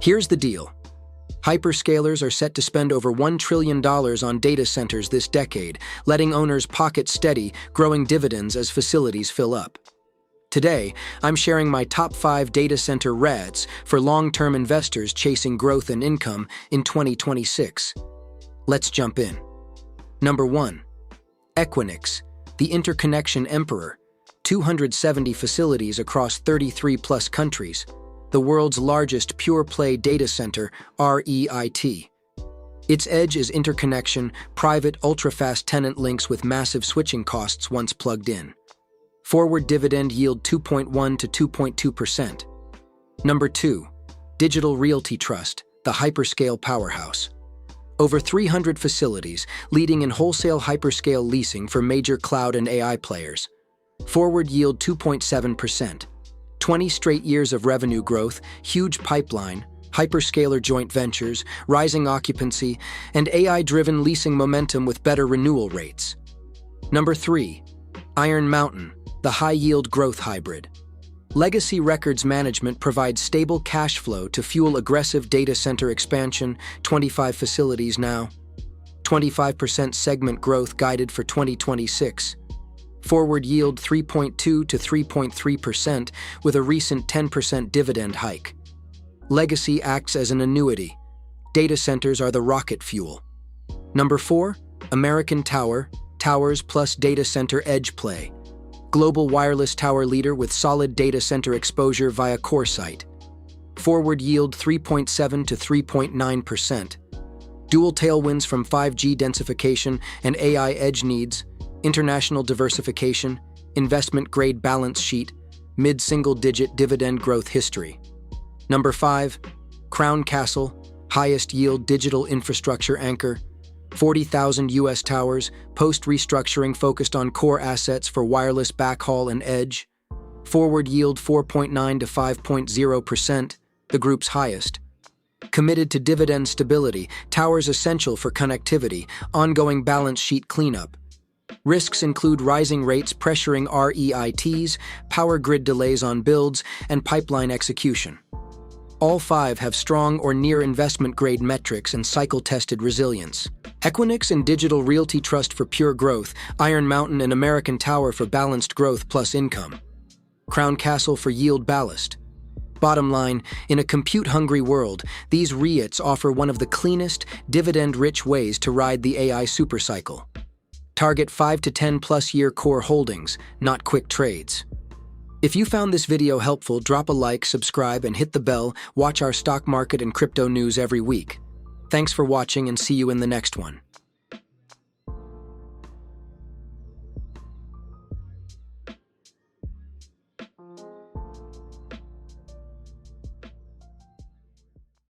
Here's the deal. Hyperscalers are set to spend over $1 trillion on data centers this decade, letting owners pocket steady, growing dividends as facilities fill up. Today, I'm sharing my top 5 data center REITs for long-term investors chasing growth and income in 2026. Let's jump in. Number 1. Equinix, the Interconnection Emperor, 270 facilities across 33-plus countries, the world's largest pure-play data center, REIT. Its edge is interconnection, private, ultra-fast tenant links with massive switching costs once plugged in. Forward dividend yield 2.1 to 2.2%. Number 2. Digital Realty Trust, the Hyperscale Powerhouse. Over 300 facilities, leading in wholesale hyperscale leasing for major cloud and AI players. Forward yield 2.7%. 20 straight years of revenue growth, huge pipeline, hyperscaler joint ventures, rising occupancy, and AI-driven leasing momentum with better renewal rates. Number 3. Iron Mountain, the high-yield growth hybrid. Legacy Records Management provides stable cash flow to fuel aggressive data center expansion, 25 facilities now. 25% segment growth guided for 2026. Forward yield 3.2 to 3.3% with a recent 10% dividend hike. Legacy acts as an annuity. Data centers are the rocket fuel. Number 4. American Tower, towers plus data center edge play. Global wireless tower leader with solid data center exposure via CoreSite. Forward yield 3.7 to 3.9%. Dual tailwinds from 5G densification and AI edge needs, international diversification, investment-grade balance sheet, mid-single-digit dividend growth history. Number 5. Crown Castle, highest-yield digital infrastructure anchor, 40,000 U.S. towers, post-restructuring focused on core assets for wireless backhaul and edge. Forward yield 4.9 to 5.0%, the group's highest. Committed to dividend stability, towers essential for connectivity, ongoing balance sheet cleanup. Risks include rising rates pressuring REITs, power grid delays on builds, and pipeline execution. All 5 have strong or near investment-grade metrics and cycle-tested resilience. Equinix and Digital Realty Trust for pure growth, Iron Mountain and American Tower for balanced growth plus income. Crown Castle for yield ballast. Bottom line, in a compute-hungry world, these REITs offer one of the cleanest, dividend-rich ways to ride the AI supercycle. Target 5 to 10-plus year core holdings, not quick trades. If you found this video helpful, drop a like, subscribe, and hit the bell. Watch our stock market and crypto news every week. Thanks for watching and see you in the next one.